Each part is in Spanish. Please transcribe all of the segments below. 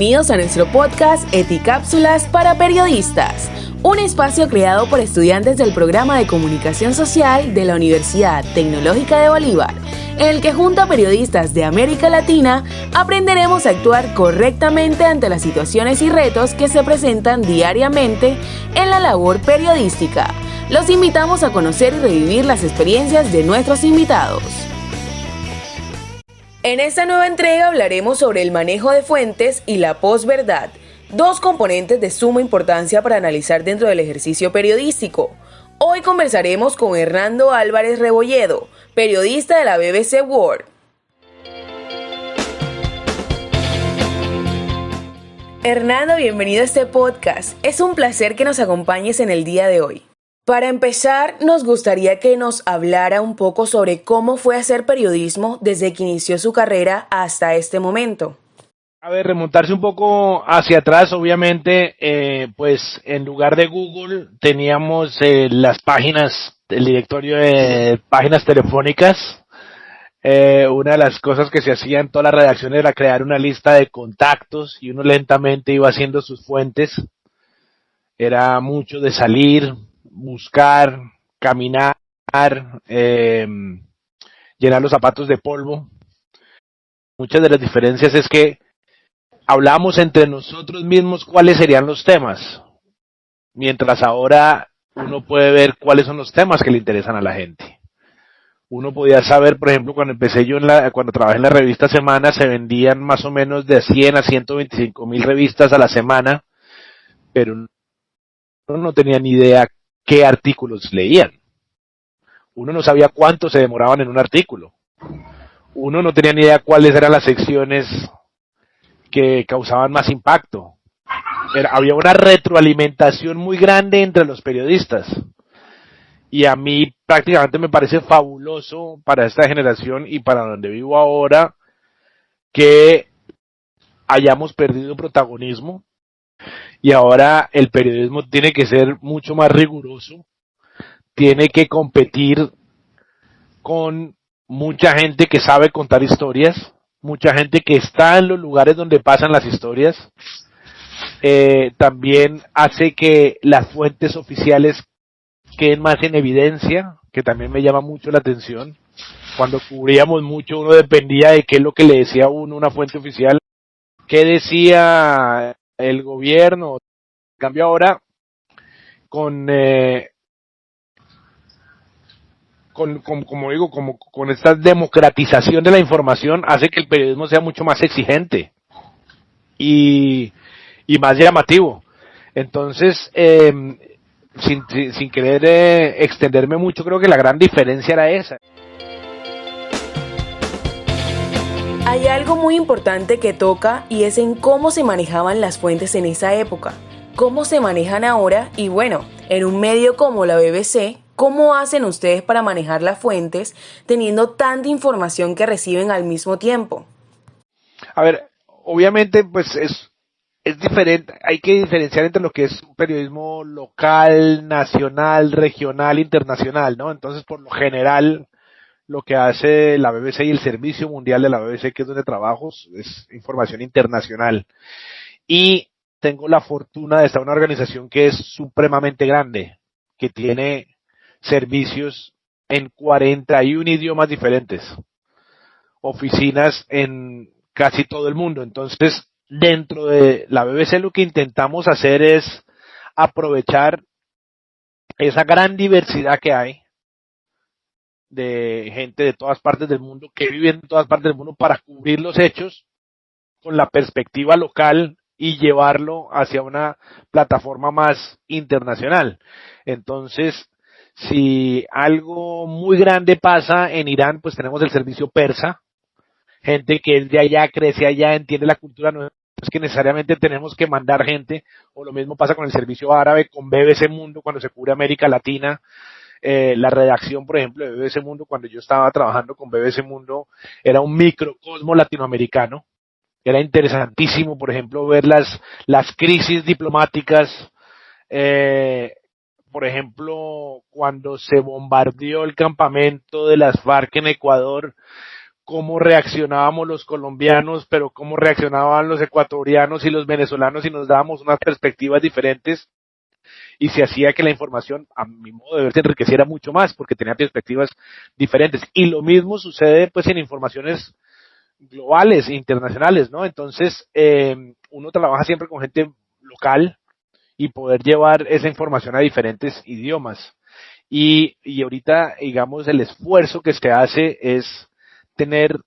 Bienvenidos a nuestro podcast Eticápsulas para Periodistas, un espacio creado por estudiantes del programa de Comunicación Social de la Universidad Tecnológica de Bolívar, en el que junto a periodistas de América Latina aprenderemos a actuar correctamente ante las situaciones y retos que se presentan diariamente en la labor periodística. Los invitamos a conocer y revivir las experiencias de nuestros invitados. En esta nueva entrega hablaremos sobre el manejo de fuentes y la posverdad, dos componentes de suma importancia para analizar dentro del ejercicio periodístico. Hoy conversaremos con Hernando Álvarez Rebolledo, periodista de la BBC World. Hernando, bienvenido a este podcast. Es un placer que nos acompañes en el día de hoy. Para empezar, nos gustaría que nos hablara un poco sobre cómo fue hacer periodismo desde que inició su carrera hasta este momento. A ver, remontarse un poco hacia atrás, obviamente, pues en lugar de Google teníamos las páginas, el directorio de páginas telefónicas. Una de las cosas que se hacía en todas las redacciones era crear una lista de contactos y uno lentamente iba haciendo sus fuentes. Era mucho de salir, buscar, caminar, llenar los zapatos de polvo. Muchas de las diferencias es que hablamos entre nosotros mismos cuáles serían los temas, mientras ahora uno puede ver cuáles son los temas que le interesan a la gente. Uno podía saber, por ejemplo, cuando empecé yo cuando trabajé en la revista Semana, se vendían más o menos de 100 a 125,000 revistas a la semana, pero uno no tenía ni idea qué artículos leían. Uno no sabía cuánto se demoraban en un artículo. Uno no tenía ni idea cuáles eran las secciones que causaban más impacto. Había una retroalimentación muy grande entre los periodistas. Y a mí prácticamente me parece fabuloso para esta generación y para donde vivo ahora que hayamos perdido protagonismo. Y ahora el periodismo tiene que ser mucho más riguroso, tiene que competir con mucha gente que sabe contar historias, mucha gente que está en los lugares donde pasan las historias. También hace que las fuentes oficiales queden más en evidencia, que también me llama mucho la atención. Cuando cubríamos mucho, uno dependía de qué es lo que le decía a uno una fuente oficial, qué decía el gobierno. En cambio ahora, con esta democratización de la información, hace que el periodismo sea mucho más exigente y más llamativo. Entonces, sin querer extenderme mucho, creo que la gran diferencia era esa. Hay algo muy importante que toca y es en cómo se manejaban las fuentes en esa época, cómo se manejan ahora y bueno, en un medio como la BBC, ¿cómo hacen ustedes para manejar las fuentes teniendo tanta información que reciben al mismo tiempo? A ver, obviamente pues es diferente, hay que diferenciar entre lo que es un periodismo local, nacional, regional, internacional, ¿no? Entonces, por lo general, lo que hace la BBC y el Servicio Mundial de la BBC, que es donde trabajo, es información internacional. Y tengo la fortuna de estar en una organización que es supremamente grande, que tiene servicios en 41 idiomas diferentes, oficinas en casi todo el mundo. Entonces, dentro de la BBC lo que intentamos hacer es aprovechar esa gran diversidad que hay de gente de todas partes del mundo, que vive en todas partes del mundo, para cubrir los hechos con la perspectiva local y llevarlo hacia una plataforma más internacional. Entonces, si algo muy grande pasa en Irán, pues tenemos el servicio persa, gente que es de allá, crece allá, entiende la cultura, no es que necesariamente tenemos que mandar gente, o lo mismo pasa con el servicio árabe, con BBC Mundo cuando se cubre América Latina. La redacción, por ejemplo, de BBC Mundo, cuando yo estaba trabajando con BBC Mundo, era un microcosmo latinoamericano. Era interesantísimo, por ejemplo, ver las crisis diplomáticas. Por ejemplo, cuando se bombardeó el campamento de las FARC en Ecuador, cómo reaccionábamos los colombianos, pero cómo reaccionaban los ecuatorianos y los venezolanos, y nos dábamos unas perspectivas diferentes, y se hacía que la información, a mi modo de ver, se enriqueciera mucho más porque tenía perspectivas diferentes. Y lo mismo sucede pues en informaciones globales, internacionales, ¿no? Entonces, uno trabaja siempre con gente local y poder llevar esa información a diferentes idiomas. Y ahorita, digamos, el esfuerzo que se hace es tener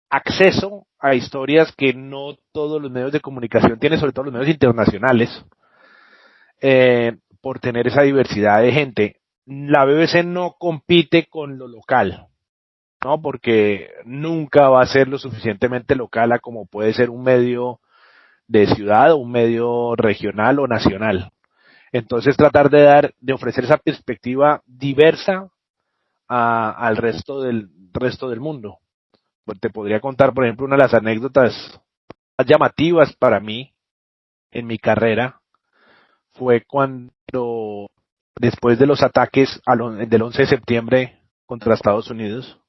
acceso a historias que no todos los medios de comunicación tienen, sobre todo los medios internacionales, por tener esa diversidad de gente. La BBC no compite con lo local, ¿no? Porque nunca va a ser lo suficientemente local a como puede ser un medio de ciudad o un medio regional o nacional. Entonces tratar de ofrecer esa perspectiva diversa al resto del mundo. Pues te podría contar, por ejemplo, una de las anécdotas más llamativas para mí en mi carrera fue cuando, después de los ataques del 11 de septiembre contra Estados Unidos,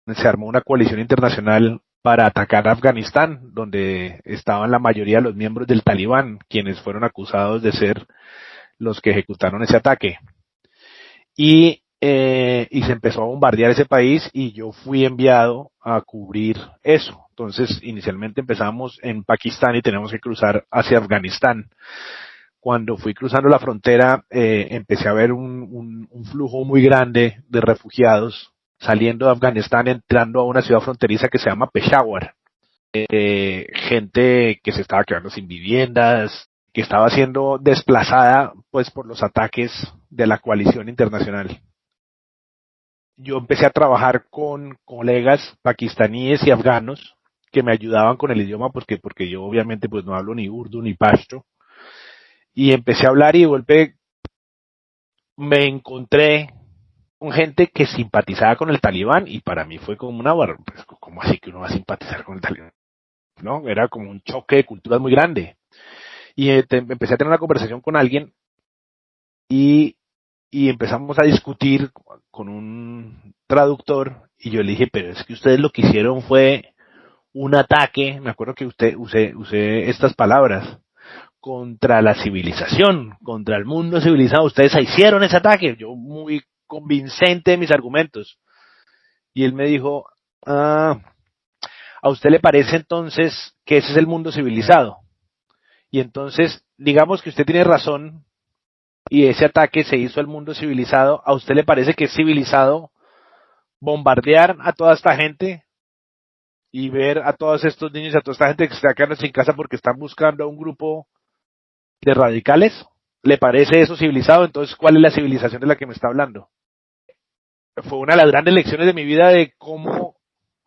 se armó una coalición internacional para atacar a Afganistán, donde estaban la mayoría de los miembros del Talibán, quienes fueron acusados de ser los que ejecutaron ese ataque. Y se empezó a bombardear ese país y yo fui enviado a cubrir eso. Entonces, inicialmente empezamos en Pakistán y teníamos que cruzar hacia Afganistán. Cuando fui cruzando la frontera, empecé a ver un flujo muy grande de refugiados saliendo de Afganistán, entrando a una ciudad fronteriza que se llama Peshawar. Gente que se estaba quedando sin viviendas, que estaba siendo desplazada pues por los ataques de la coalición internacional. Yo empecé a trabajar con colegas pakistaníes y afganos que me ayudaban con el idioma porque yo obviamente pues no hablo ni urdu ni pashto, y empecé a hablar y de golpe me encontré con gente que simpatizaba con el Talibán y para mí fue como una pues, ¿cómo así que uno va a simpatizar con el Talibán? ¿No? Era como un choque de culturas muy grande. Y empecé a tener una conversación con alguien y empezamos a discutir con un traductor y yo le dije, pero es que ustedes lo que hicieron fue un ataque, me acuerdo que usé estas palabras, contra la civilización, contra el mundo civilizado. Ustedes hicieron ese ataque. Yo muy convincente de mis argumentos. Y él me dijo, ¿a usted le parece entonces que ese es el mundo civilizado? Y entonces, digamos que usted tiene razón y ese ataque se hizo al mundo civilizado. ¿A usted le parece que es civilizado bombardear a toda esta gente y ver a todos estos niños y a toda esta gente que se está quedando sin casa porque están buscando a un grupo de radicales? ¿Le parece eso civilizado? Entonces, ¿cuál es la civilización de la que me está hablando? Fue una de las grandes lecciones de mi vida de cómo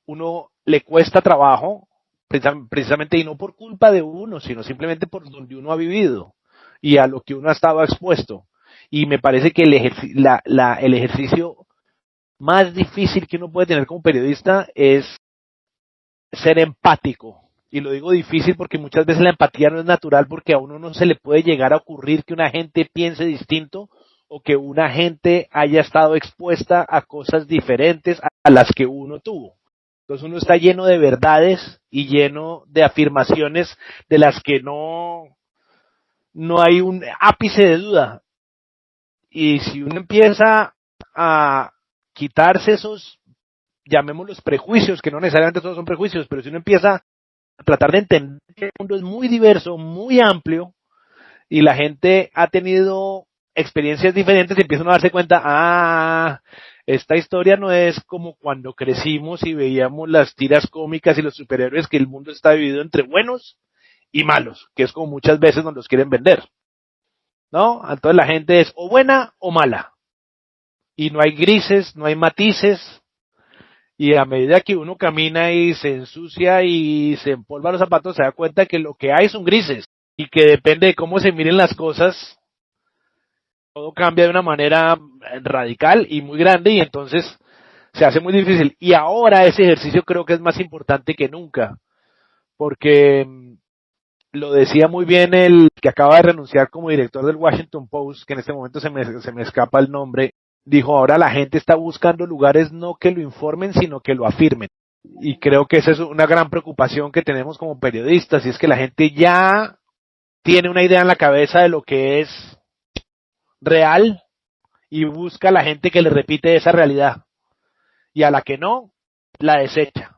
uno le cuesta trabajo, precisamente, y no por culpa de uno, sino simplemente por donde uno ha vivido y a lo que uno ha estado expuesto. Y me parece que el ejercicio más difícil que uno puede tener como periodista es ser empático. Y lo digo difícil porque muchas veces la empatía no es natural, porque a uno no se le puede llegar a ocurrir que una gente piense distinto o que una gente haya estado expuesta a cosas diferentes a las que uno tuvo. Entonces uno está lleno de verdades y lleno de afirmaciones de las que no hay un ápice de duda. Y si uno empieza a quitarse esos, llamémoslos prejuicios, que no necesariamente todos son prejuicios, pero si uno empieza a tratar de entender que el mundo es muy diverso, muy amplio, y la gente ha tenido experiencias diferentes, y empieza uno a darse cuenta, esta historia no es como cuando crecimos y veíamos las tiras cómicas y los superhéroes, que el mundo está dividido entre buenos y malos, que es como muchas veces nos los quieren vender, ¿no? Entonces la gente es o buena o mala, y no hay grises, no hay matices, y a medida que uno camina y se ensucia y se empolva los zapatos, se da cuenta que lo que hay son grises, y que depende de cómo se miren las cosas, todo cambia de una manera radical y muy grande, y entonces se hace muy difícil. Y ahora ese ejercicio creo que es más importante que nunca, porque lo decía muy bien el que acaba de renunciar como director del Washington Post, que en este momento se me escapa el nombre, dijo, ahora la gente está buscando lugares no que lo informen, sino que lo afirmen. Y creo que esa es una gran preocupación que tenemos como periodistas, y es que la gente ya tiene una idea en la cabeza de lo que es real y busca a la gente que le repite esa realidad. Y a la que no, la desecha.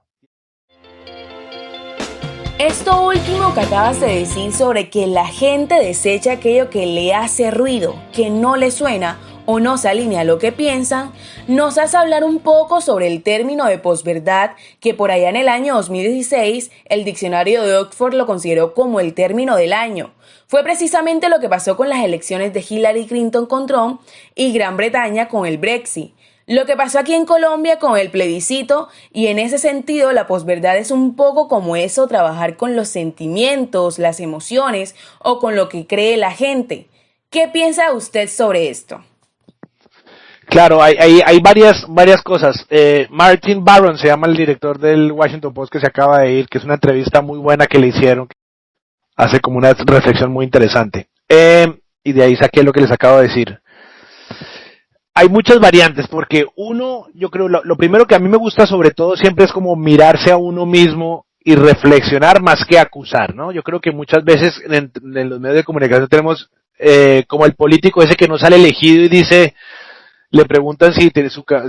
Esto último que acabas de decir sobre que la gente desecha aquello que le hace ruido, que no le suena o no se alinea a lo que piensan, nos hace hablar un poco sobre el término de posverdad que por allá en el año 2016 el diccionario de Oxford lo consideró como el término del año. Fue precisamente lo que pasó con las elecciones de Hillary Clinton con Trump y Gran Bretaña con el Brexit. Lo que pasó aquí en Colombia con el plebiscito, y en ese sentido la posverdad es un poco como eso, trabajar con los sentimientos, las emociones o con lo que cree la gente. ¿Qué piensa usted sobre esto? Claro, hay varias cosas. Martin Barron se llama el director del Washington Post que se acaba de ir, que es una entrevista muy buena que le hicieron. Hace como una reflexión muy interesante. Y de ahí saqué lo que les acabo de decir. Hay muchas variantes, porque uno, yo creo, lo primero que a mí me gusta sobre todo siempre es como mirarse a uno mismo y reflexionar más que acusar, ¿no? Yo creo que muchas veces en los medios de comunicación tenemos como el político ese que no sale elegido y dice, le preguntan si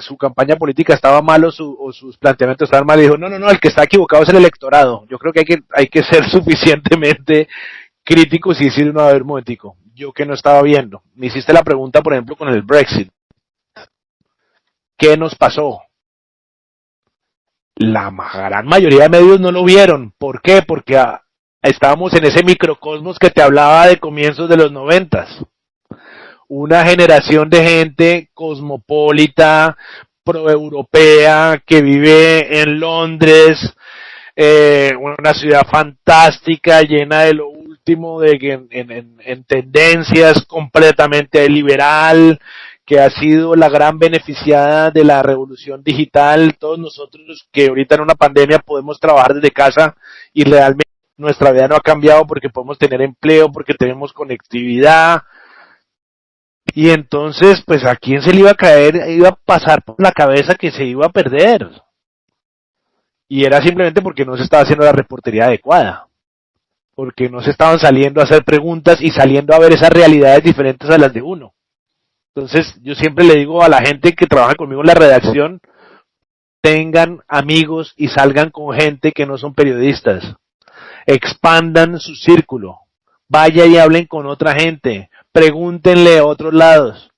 su campaña política estaba mal o sus planteamientos estaban mal, y dijo, no, el que está equivocado es el electorado. Yo creo que hay que ser suficientemente críticos y decir, no, a ver, un momentico, yo que no estaba viendo. Me hiciste la pregunta, por ejemplo, con el Brexit. ¿Qué nos pasó? La gran mayoría de medios no lo vieron. ¿Por qué? Porque estábamos en ese microcosmos que te hablaba de comienzos de los 90. Una generación de gente cosmopolita, proeuropea, que vive en Londres, una ciudad fantástica, llena de lo último en tendencias, completamente liberal, que ha sido la gran beneficiada de la revolución digital. Todos nosotros que ahorita en una pandemia podemos trabajar desde casa y realmente nuestra vida no ha cambiado porque podemos tener empleo, porque tenemos conectividad. Y entonces, pues, ¿a quién se le iba a caer? Iba a pasar por la cabeza que se iba a perder. Y era simplemente porque no se estaba haciendo la reportería adecuada. Porque no se estaban saliendo a hacer preguntas y saliendo a ver esas realidades diferentes a las de uno. Entonces, yo siempre le digo a la gente que trabaja conmigo en la redacción, tengan amigos y salgan con gente que no son periodistas. Expandan su círculo. Vaya y hablen con otra gente. Pregúntenle a otros lados.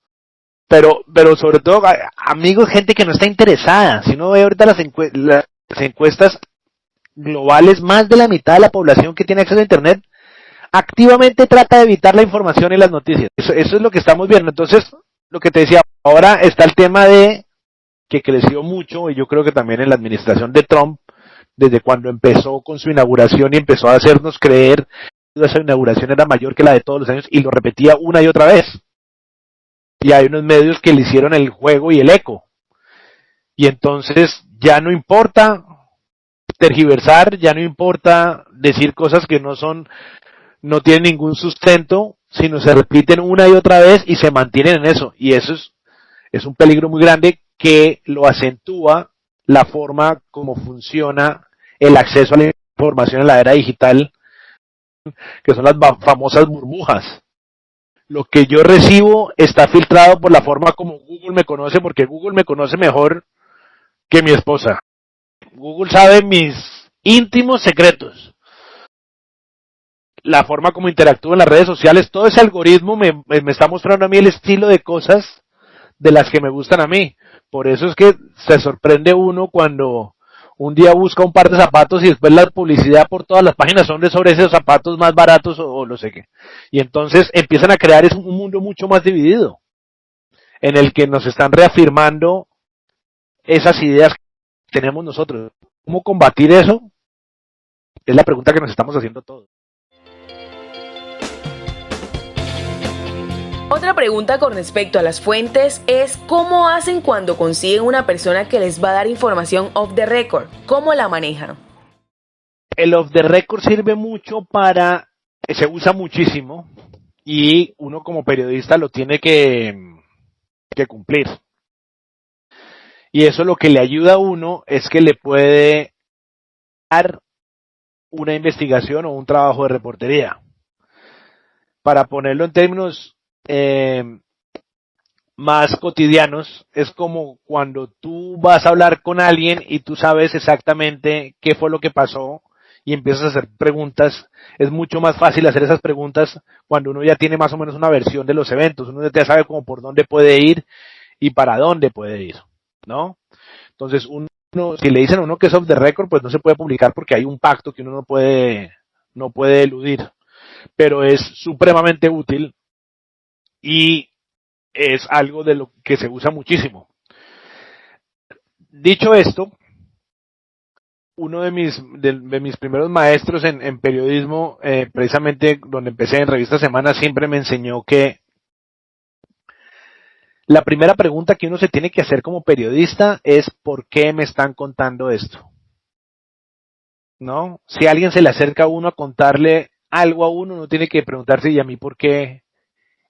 Pero sobre todo, amigos, gente que no está interesada. Si uno ve ahorita las encuestas globales, más de la mitad de la población que tiene acceso a Internet activamente trata de evitar la información y las noticias. Eso es lo que estamos viendo. Entonces, lo que te decía, ahora está el tema de que creció mucho, y yo creo que también en la administración de Trump, desde cuando empezó con su inauguración y empezó a hacernos creer que esa inauguración era mayor que la de todos los años, y lo repetía una y otra vez. Y hay unos medios que le hicieron el juego y el eco. Y entonces ya no importa tergiversar, ya no importa decir cosas que no tienen ningún sustento, sino se repiten una y otra vez y se mantienen en eso. Y eso es un peligro muy grande que lo acentúa la forma como funciona el acceso a la información en la era digital, que son las famosas burbujas. Lo que yo recibo está filtrado por la forma como Google me conoce, porque Google me conoce mejor que mi esposa. Google sabe mis íntimos secretos. La forma como interactúo en las redes sociales, todo ese algoritmo me está mostrando a mí el estilo de cosas de las que me gustan a mí. Por eso es que se sorprende uno cuando un día busca un par de zapatos y después la publicidad por todas las páginas son sobre esos zapatos más baratos o no sé qué. Y entonces empiezan a crear un mundo mucho más dividido, en el que nos están reafirmando esas ideas que tenemos nosotros. ¿Cómo combatir eso? Es la pregunta que nos estamos haciendo todos. Otra pregunta con respecto a las fuentes es ¿cómo hacen cuando consiguen una persona que les va a dar información off the record? ¿Cómo la manejan? El off the record sirve mucho se usa muchísimo y uno como periodista lo tiene que cumplir. Y eso lo que le ayuda a uno es que le puede dar una investigación o un trabajo de reportería. Para ponerlo en términos más cotidianos, es como cuando tú vas a hablar con alguien y tú sabes exactamente qué fue lo que pasó y empiezas a hacer preguntas. Es mucho más fácil hacer esas preguntas cuando uno ya tiene más o menos una versión de los eventos, uno ya sabe como por dónde puede ir y para dónde puede ir, ¿no? Entonces uno, si le dicen a uno que es off the record, pues no se puede publicar porque hay un pacto que uno no puede eludir, pero es supremamente útil y es algo de lo que se usa muchísimo. Dicho esto, uno de mis primeros maestros en periodismo, precisamente donde empecé en Revista Semana, siempre me enseñó que la primera pregunta que uno se tiene que hacer como periodista es ¿por qué me están contando esto? ¿No? Si alguien se le acerca a uno a contarle algo a uno, uno tiene que preguntarse, ¿y a mí por qué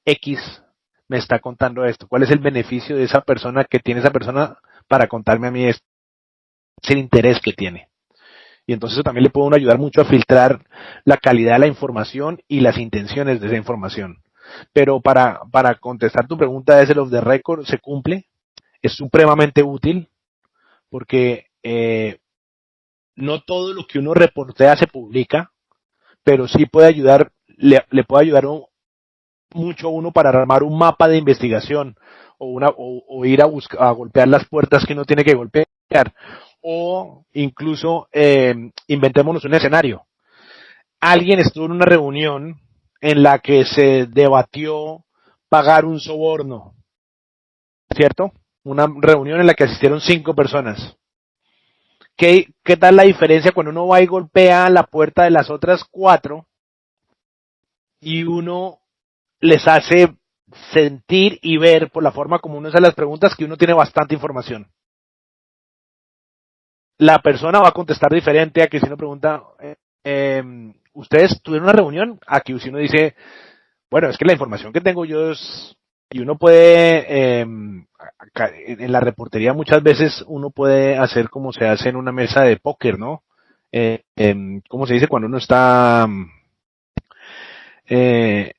X me está contando esto? ¿Cuál es el beneficio de esa persona que tiene esa persona para contarme a mí esto? Es el interés que tiene. Y entonces eso también le puede uno ayudar mucho a filtrar la calidad de la información y las intenciones de esa información. Pero para contestar tu pregunta, ¿es el off the record? Se cumple, es supremamente útil, porque no todo lo que uno reportea se publica, pero sí puede ayudar, le puede ayudar mucho a uno para armar un mapa de investigación o ir a golpear las puertas que uno tiene que golpear, o incluso inventémonos un escenario. Alguien estuvo en una reunión en la que se debatió pagar un soborno, ¿cierto? Una reunión en la que asistieron 5 personas. ¿Qué tal la diferencia cuando uno va y golpea la puerta de las otras 4 y uno les hace sentir y ver por la forma como uno hace las preguntas que uno tiene bastante información? La persona va a contestar diferente a que si uno pregunta, ¿ustedes tuvieron una reunión? Aquí si uno dice, bueno, es que la información que tengo yo es, y uno puede, en la reportería muchas veces uno puede hacer como se hace en una mesa de póker, ¿no? ¿Cómo se dice cuando uno está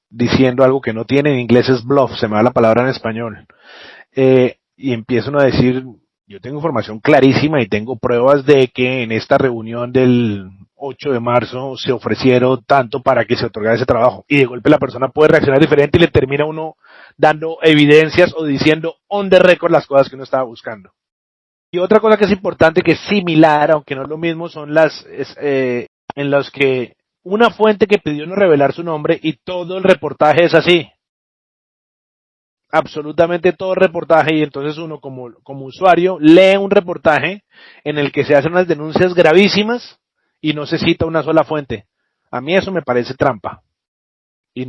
diciendo algo que no tiene? En inglés es bluff, se me va la palabra en español. Y empieza uno a decir, yo tengo información clarísima y tengo pruebas de que en esta reunión del 8 de marzo se ofrecieron tanto para que se otorgara ese trabajo. Y de golpe la persona puede reaccionar diferente y le termina uno dando evidencias o diciendo on the record las cosas que uno estaba buscando. Y otra cosa que es importante, que es similar, aunque no es lo mismo, son en los que una fuente que pidió no revelar su nombre y todo el reportaje es así. Absolutamente todo el reportaje, y entonces uno como usuario lee un reportaje en el que se hacen unas denuncias gravísimas y no se cita una sola fuente. A mí eso me parece trampa y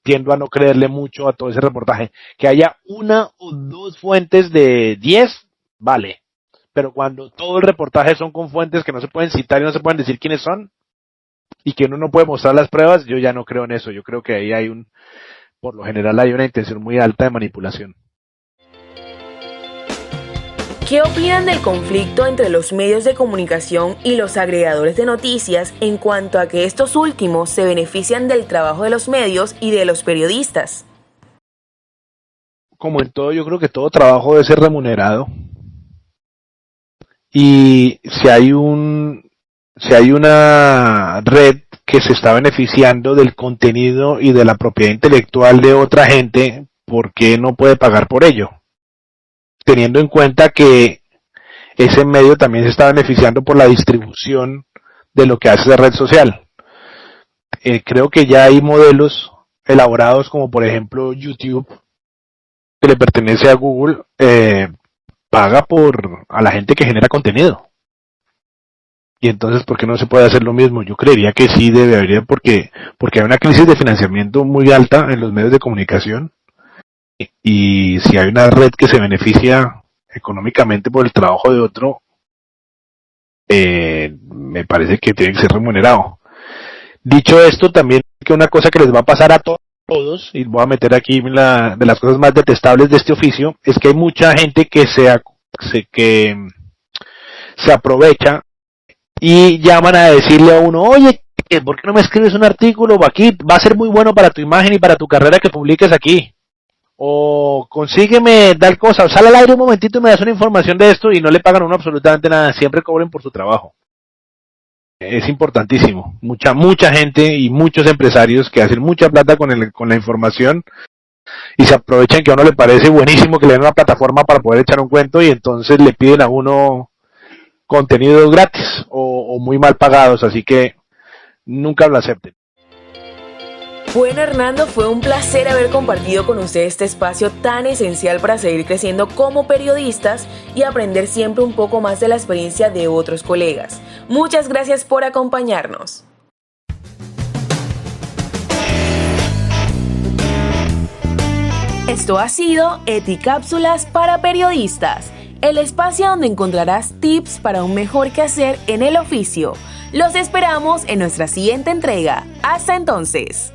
tiendo a no creerle mucho a todo ese reportaje. Que haya una o dos fuentes de 10, vale, pero cuando todo el reportaje son con fuentes que no se pueden citar y no se pueden decir quiénes son y que uno no puede mostrar las pruebas, yo ya no creo en eso. Yo creo que ahí por lo general hay una intención muy alta de manipulación. ¿Qué opinan del conflicto entre los medios de comunicación y los agregadores de noticias en cuanto a que estos últimos se benefician del trabajo de los medios y de los periodistas? Como en todo, yo creo que todo trabajo debe ser remunerado. Y si hay una red que se está beneficiando del contenido y de la propiedad intelectual de otra gente, ¿por qué no puede pagar por ello? Teniendo en cuenta que ese medio también se está beneficiando por la distribución de lo que hace la red social. Creo que ya hay modelos elaborados como por ejemplo YouTube, que le pertenece a Google, paga a la gente que genera contenido. Y entonces, ¿por qué no se puede hacer lo mismo? Yo creería que sí debería, porque hay una crisis de financiamiento muy alta en los medios de comunicación. Y si hay una red que se beneficia económicamente por el trabajo de otro, me parece que tiene que ser remunerado. Dicho esto, también que una cosa que les va a pasar a todos, y voy a meter aquí de las cosas más detestables de este oficio, es que hay mucha gente que que se aprovecha y llaman a decirle a uno, oye, ¿por qué no me escribes un artículo aquí? Va a ser muy bueno para tu imagen y para tu carrera que publiques aquí. O consígueme tal cosa, o sale al aire un momentito y me das una información de esto, y no le pagan a uno absolutamente nada, siempre cobren por su trabajo. Es importantísimo. Mucha gente y muchos empresarios que hacen mucha plata con la información y se aprovechan que a uno le parece buenísimo que le den una plataforma para poder echar un cuento, y entonces le piden a uno contenidos gratis o muy mal pagados, así que nunca lo acepten. Bueno, Hernando, fue un placer haber compartido con usted este espacio tan esencial para seguir creciendo como periodistas y aprender siempre un poco más de la experiencia de otros colegas. Muchas gracias por acompañarnos. Esto ha sido Eticápsulas para periodistas, el espacio donde encontrarás tips para un mejor quehacer en el oficio. Los esperamos en nuestra siguiente entrega. Hasta entonces.